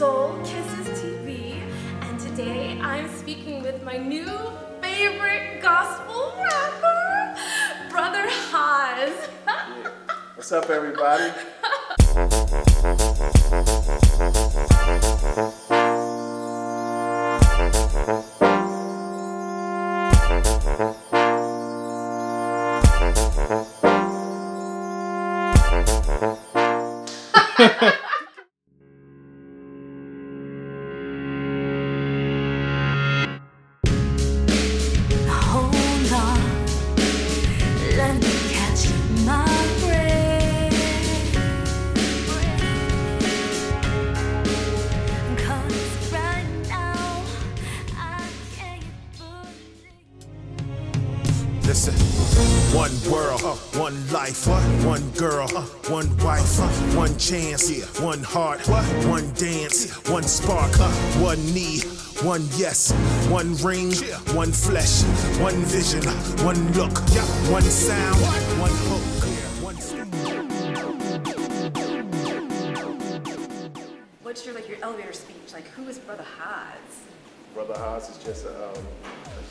Soul Kisses TV, and today I'm speaking with my new favorite gospel rapper, Brother Hahz. Yeah. What's up, everybody? Listen, one world, one life, one girl, one wife, one chance, one heart, one dance, one spark, one knee, one yes, one ring, one flesh, one vision, one look, one sound, one hook, one step. What's your elevator speech? Like, who is Brother Hahz? Brother Hahz is just a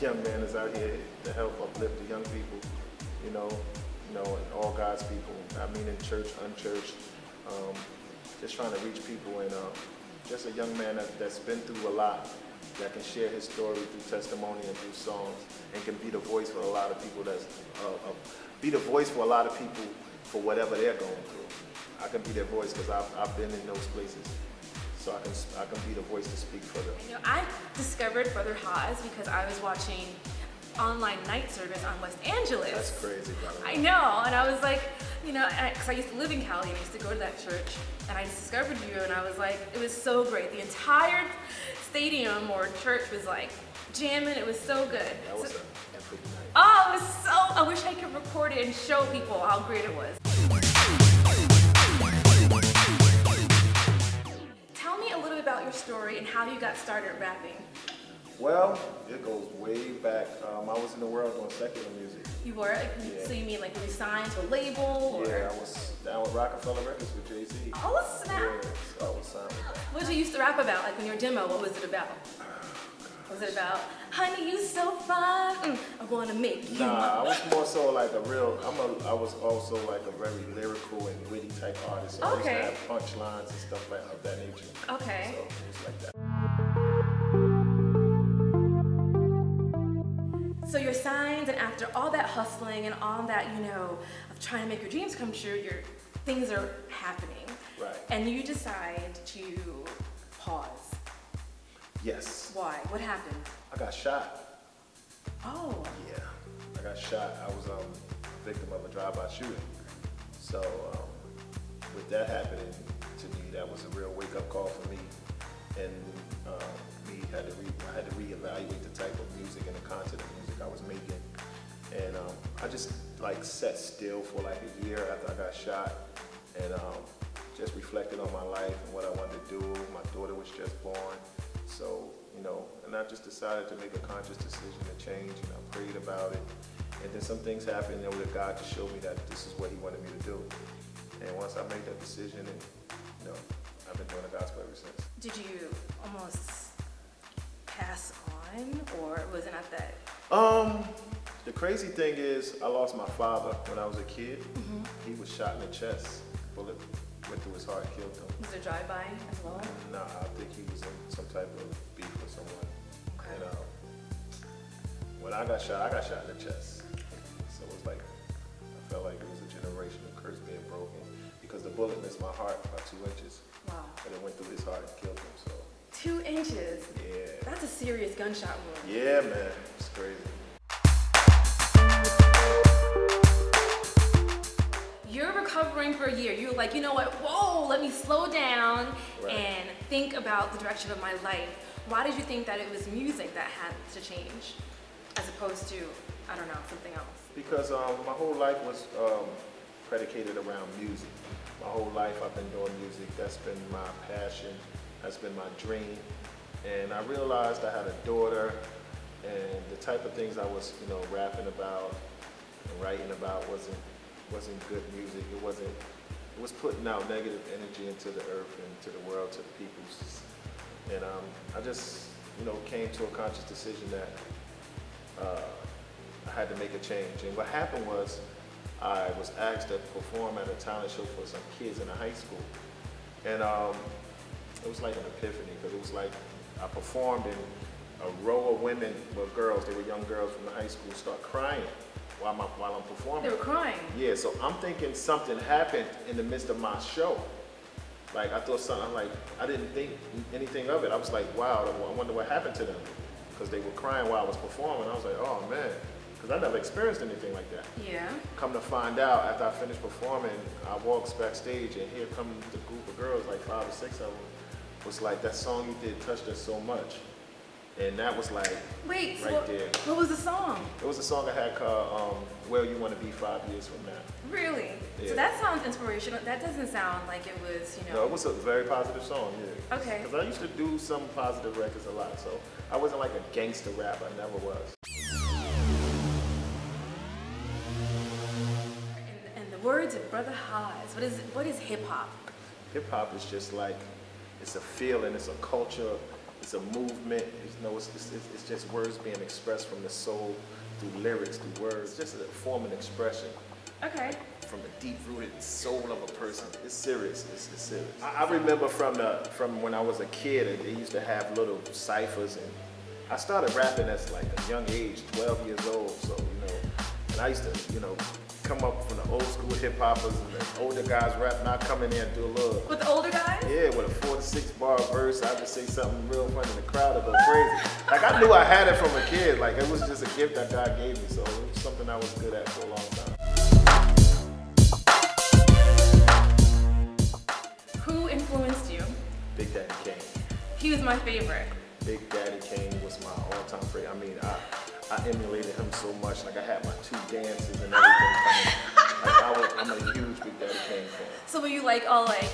young man that's out here to help uplift the young people, you know, and all God's people. I mean, in church, unchurched, just trying to reach people, and just a young man that's been through a lot, that can share his story through testimony and through songs, and can be the voice for a lot of people. Be the voice for a lot of people for whatever they're going through. I can be their voice because I've been in those places. So I can be the voice to speak for them. You know, I discovered Brother Hahz because I was watching online night service on West Angeles. That's crazy, by the way. I know, and I was like, you know, because I used to live in Cali and I used to go to that church, and I discovered you, and I was like, it was so great. The entire stadium or church was like jamming. It was so good. That was an epic night. Oh, it was so. I wish I could record it and show people how great it was. About your story and how you got started rapping. Well, it goes way back. I was in the world doing secular music. You were? Yeah. So you mean like were you signed to a label? Or? Yeah, I was down with Rocafella Records with Jay-Z. Oh, snap. Yeah, so I was signed with that. What did you used to rap about? Like when your demo, what was it about? Was it about, honey, you so fine, I wanna make you Nah, I was more so like a real, I was also like a very lyrical and witty type artist. So I used to have punchlines and stuff like of that nature. Okay. So it was like that. So you're signed, and after all that hustling and all that, you know, of trying to make your dreams come true, things are happening. Right. And you decide to pause. Yes. Why? What happened? I got shot. Oh. Yeah, I got shot. I was a victim of a drive-by shooting. So with that happening to me, that was a real wake-up call for me. And I had to reevaluate the type of music and the content of music I was making. And I just like sat still for like a year after I got shot, and just reflected on my life and what I wanted to do. My daughter was just born. So, you know, and I just decided to make a conscious decision to change, and I prayed about it. And then some things happened there with God to show me that this is what he wanted me to do. And once I made that decision, and you know, I've been doing the gospel ever since. Did you almost pass on, or was it not that? The crazy thing is, I lost my father when I was a kid. He was shot in the chest. Bullet went through his heart and killed him. Was it a drive-by as well? Nah, I think he was in some type of beef with someone. Okay. And when I got shot in the chest. So it was like, I felt like it was a generational curse being broken, because the bullet missed my heart by 2 inches. Wow. And it went through his heart and killed him. So 2 inches? Yeah. That's a serious gunshot wound. Yeah, man. It's crazy. You're recovering for a year. You're like, you know what? Whoa, let me slow down and think about the direction of my life. Why did you think that it was music that had to change, as opposed to, I don't know, something else? Because my whole life was predicated around music. My whole life I've been doing music. That's been my passion. That's been my dream. And I realized I had a daughter, and the type of things I was, you know, rapping about and writing about wasn't good music. It was putting out negative energy into the earth and to the world, to the people. And I just, you know, came to a conscious decision that I had to make a change. And what happened was I was asked to perform at a talent show for some kids in a high school. And it was like an epiphany, because it was like I performed and a row of women, well, girls, they were young girls from the high school, start crying while I'm performing. They were crying? Yeah, so I'm thinking something happened in the midst of my show. Like, I thought something, like, I didn't think anything of it. I was like, wow, I wonder what happened to them. Because they were crying while I was performing. I was like, oh man, because I never experienced anything like that. Yeah. Come to find out, after I finished performing, I walked backstage and here comes the group of girls, like 5 or 6 of them, was like, that song you did touched us so much. And that was like, wait, right there. What was the song? It was a song I had called Where You Want to Be 5 Years From Now. Really? Yeah. So that sounds inspirational. That doesn't sound like it was, you know. No, it was a very positive song, yeah. Okay. Because I used to do some positive records a lot, so I wasn't like a gangster rapper, I never was. In the words of Brother Hahz, what is hip hop? Hip hop is just like, it's a feeling, it's a culture, it's a movement. It's just words being expressed from the soul through lyrics, through words. It's just a form of expression. Okay. From the deep-rooted soul of a person. It's serious. It's serious. I remember from when I was a kid, they used to have little ciphers, and I started rapping at like a young age, 12 years old. So, you know, and I used to, you know, come up from the old school hip hoppers and the older guys rap, and I come in there and do a little. With the older guys? Yeah, with a 4 to 6 bar verse, I just say something real funny, and the crowd would go crazy. Like, I knew I had it from a kid. Like, it was just a gift that God gave me, so it was something I was good at for a long time. Who influenced you? Big Daddy Kane. He was my favorite. Big Daddy Kane was my all-time favorite. I mean, I emulated him so much. Like, I had my 2 dances and everything coming. Like, I'm a huge Big Daddy Kane fan. So were you like all like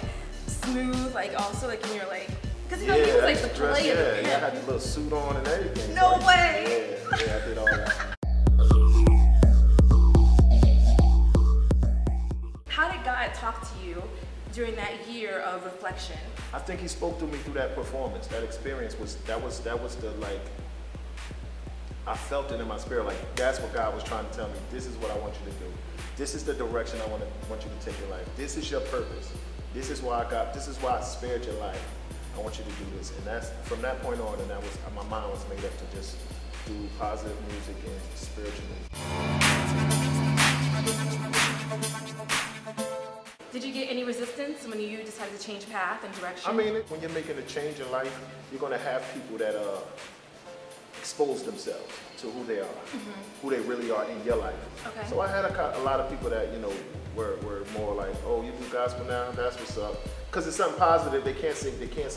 smooth, like also like in your like, because you know he was like the play of the pimp. Yeah, I had the little suit on and everything. No way! Yeah, I did all that. How did God talk to you during that year of reflection? I think he spoke to me through that performance. That experience was the like, I felt it in my spirit. Like, that's what God was trying to tell me. This is what I want you to do. This is the direction I want you to take your life. This is your purpose. This is why I spared your life. I want you to do this. And that's from that point on, and that was, my mind was made up to just do positive music and spiritual music. Did you get any resistance when you decided to change path and direction? I mean, when you're making a change in life, you're gonna have people that expose themselves to who they are, who they really are in your life. Okay. So I had a lot of people that, you know, were more like, oh, you do gospel now, that's what's up. Because it's something positive, they can't say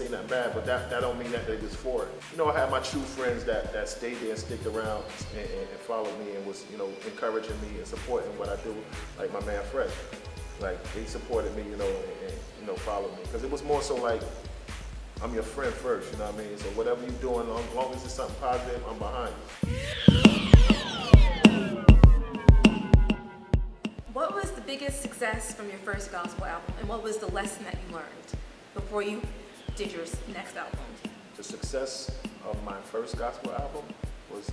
nothing bad, but that don't mean that they just for it. You know, I had my true friends that stayed there and sticked around and followed me and was, you know, encouraging me and supporting what I do, like my man Fred. Like, they supported me, you know, and you know, followed me. Because it was more so like, I'm your friend first, you know what I mean? So whatever you're doing, as long as it's something positive, I'm behind you. What was the biggest success from your first gospel album, and what was the lesson that you learned before you did your next album? The success of my first gospel album was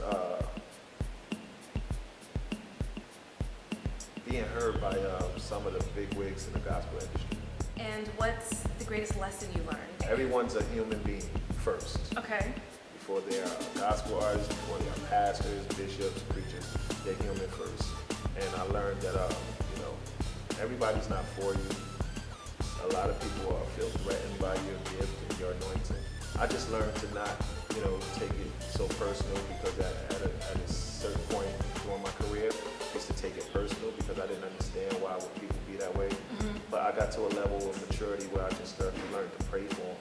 being heard by some of the big wigs in the gospel industry. And what's the greatest lesson you learned? Everyone's a human being first. Okay. Before they are gospel artists, before they are pastors, bishops, preachers, they're human first. And I learned that, you know, everybody's not for you. A lot of people feel threatened by your gift and your anointing. I just learned to not, you know, take it so personal, because at a certain point during my career, I used to take it personal because I didn't understand why would people be that way. But I got to a level of maturity where I just started to learn to pray for them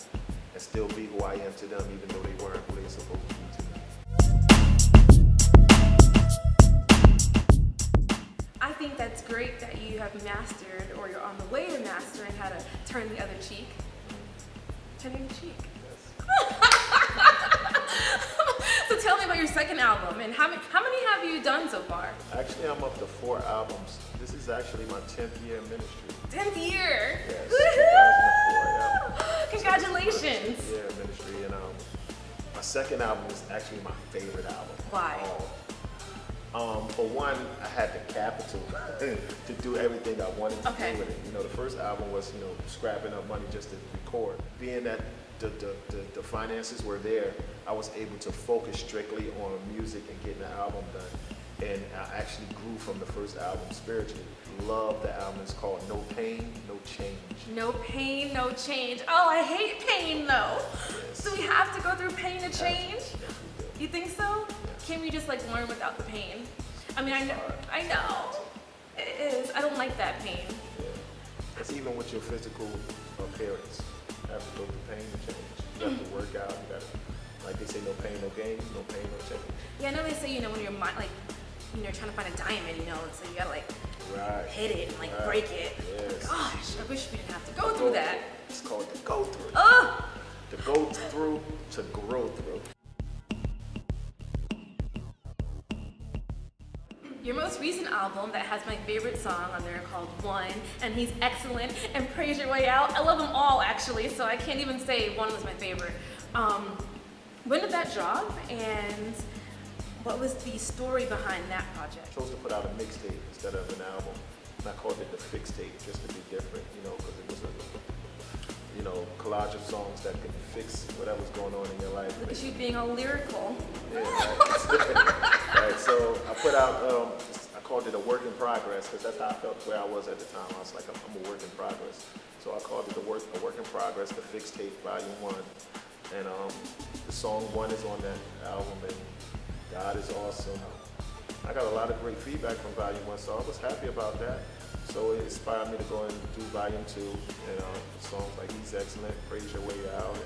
and still be who I am to them, even though they weren't who they were supposed to be to me. I think that's great that you have mastered, or you're on the way to mastering, how to turn the other cheek. Turn the other cheek. So tell me about your second album, and how many have you done so far? Actually, I'm up to 4 albums. This is actually my 10th year in ministry. 10th year? Yes, 2004, yeah. Congratulations. Yeah, ministry. And my second album is actually my favorite album. Why? For one, I had the capital to do everything I wanted to Okay. do with it. You know, the first album was, you know, scrapping up money just to record. Being that the finances were there, I was able to focus strictly on music and getting the album done. And I actually grew from the first album spiritually. Love the album. It's called No Pain, No Change. No pain, no change. Oh, I hate pain though. Yes. So we have to go through pain to change? Yes, we do. You think so? Can't we just like learn without the pain? I mean, I know. It is. I don't like that pain. Yeah. It's even with your physical appearance. You have to go through pain to change. You have to work out. You gotta, like they say, no pain, no gain. No pain, no change. Yeah, I know they say, you know, when you're like, you know, trying to find a diamond, you know, so you gotta like Right. hit it and like Right. break it. Yes. Gosh, I wish we didn't have to go through that. It's called the go through. Ugh! To go through, to grow through. Your most recent album that has my favorite song on there called One, and he's excellent, and Praise Your Way Out. I love them all actually, so I can't even say one was my favorite. When did that drop, and what was the story behind that project? I chose to put out a mixtape instead of an album. And I called it the fix tape just to be different, you know, because it was a, you know, collage of songs that could fix whatever's going on in your life. Look at you being all lyrical. Yeah, right. Right, so I put out, I called it a work in progress because that's how I felt where I was at the time. I was like, I'm a work in progress. So I called it a work in progress, the fix tape, volume 1. And the song 1 is on that album, and God is awesome. I got a lot of great feedback from volume 1, so I was happy about that. So it inspired me to go and do volume 2, and songs like He's Excellent, Praise Your Way Out.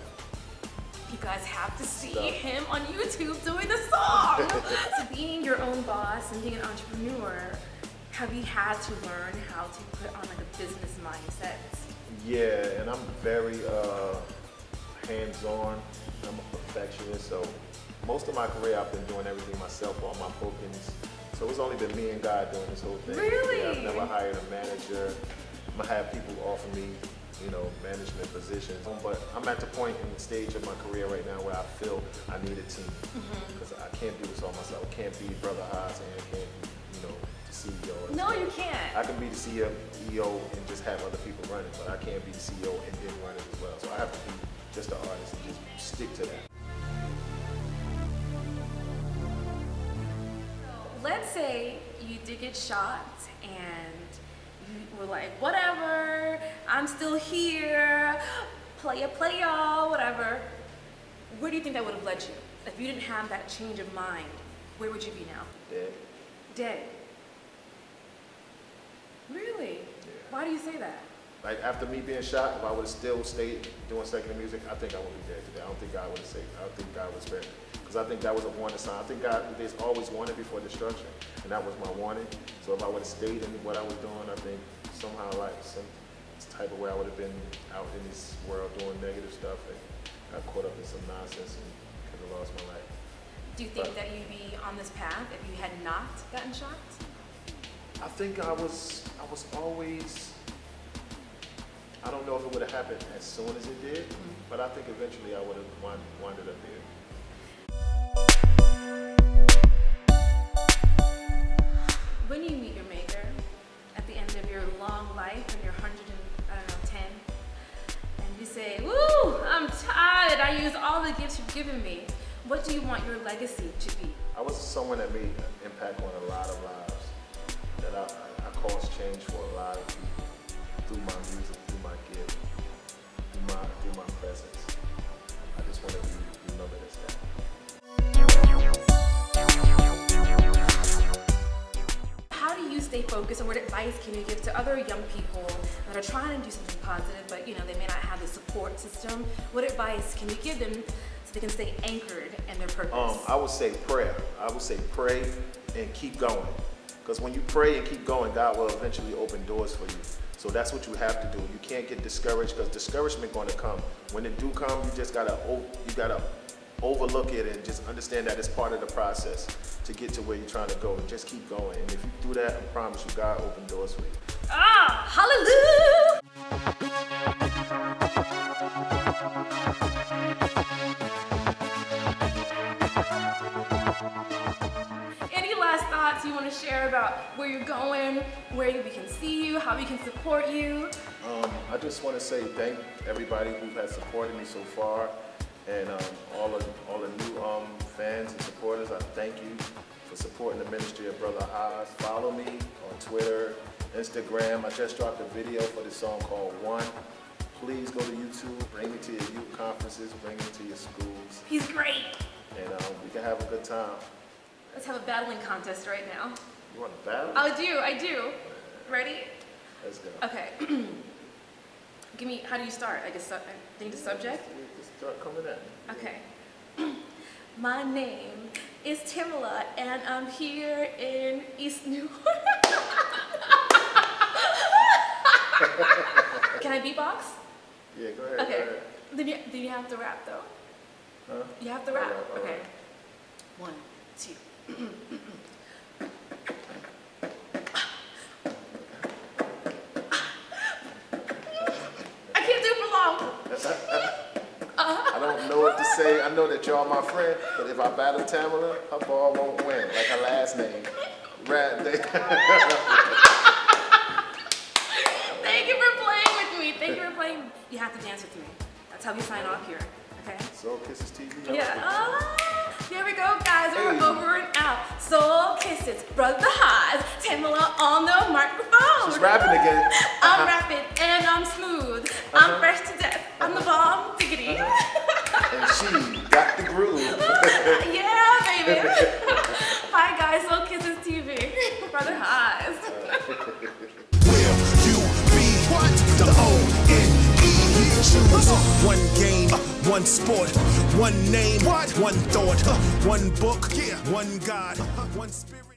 You guys have to see Stuff. him on YouTube doing the song. So being your own boss and being an entrepreneur, have you had to learn how to put on like a business mindset? Yeah, and I'm very hands-on. I'm a perfectionist, so most of my career I've been doing everything myself, all my bookings. So it's only been me and God doing this whole thing. Really? Yeah, I've never hired a manager. I have people offer me, you know, management positions. But I'm at the point in the stage of my career right now where I feel I need a team. Because I can't do this all myself. I can't be Brother Hahz and I can't be, you know, the CEO. No, you can't. I can be the CEO and just have other people running, but I can't be the CEO and then run it as well. So I have to be just an artist and just stick to that. Let's say you did get shot and you were like, whatever, I'm still here, play y'all, whatever. Where do you think that would have led you? If you didn't have that change of mind, where would you be now? Dead. Dead. Really? Yeah. Why do you say that? Like after me being shot, if I would have still stayed doing secular music, I think I would be dead today. I don't think God would have saved me. I don't think God would spare me. Because I think that was a warning sign. I think God, there's always warning before destruction. And that was my warning. So if I would have stayed in what I was doing, I think somehow like some type of way I would have been out in this world doing negative stuff and got caught up in some nonsense and could have lost my life. Do you think that you'd be on this path if you had not gotten shot? I think I was always, I don't know if it would have happened as soon as it did, but I think eventually I would have winded up there. When you meet your maker at the end of your long life and you're 110, and you say, woo, I'm tired, I used all the gifts you've given me. What do you want your legacy to be? I was someone that made an impact on a lot of lives. That I caused change for a lot of people through my music, through my gift, through my presence. I just want to be remembered as that. How do you stay focused, and what advice can you give to other young people that are trying to do something positive, but you know they may not have the support system? What advice can you give them so they can stay anchored in their purpose? I would say prayer. I would say pray and keep going. Because when you pray and keep going, God will eventually open doors for you. So that's what you have to do. You can't get discouraged because discouragement going to come. When it do come, you just gotta overlook it and just understand that it's part of the process to get to where you're trying to go. And just keep going. And if you do that, I promise you, God will open doors for you. Ah, hallelujah! you want to share about where you're going, where we can see you, how we can support you? I just want to say thank everybody who has supported me so far, and all the new fans and supporters. I thank you for supporting the ministry of Brother Hahz. Follow me on Twitter, Instagram. I just dropped a video for this song called One. Please go to YouTube, bring me to your youth conferences, bring me to your schools. He's great. And we can have a good time. Let's have a battling contest right now. You want to battle? I do. Ready? Let's go. Okay. Give me, how do you start? I guess, think the subject? Just start coming at me. Okay. My name is Timala, and I'm here in East New York. Can I beatbox? Yeah, go ahead. Okay. Go ahead. Then you have to rap, though. Huh? You have to rap. All Okay. right. 1, 2. I can't do it for long. I don't know what to say. I know that y'all my friend, but if I battle Tamala, her ball won't win, like her last name. Thank you for playing with me. Thank you for playing. You have to dance with me. That's how we sign off here. Okay? Soul Kisses TV. Yeah. Here we go, guys. We're over and out. Soul Kisses, Brother Hahz, Tamala on the microphone. She's rapping again. I'm rapping and I'm smooth. I'm fresh to death. I'm the bomb. Diggity. And she got the groove. Yeah, baby. Bye, guys. Soul Kisses TV. Brother Hahz. Will you be what? The O-N-E. Choose one game, one sport, one name, one thought, one book, one God, one spirit.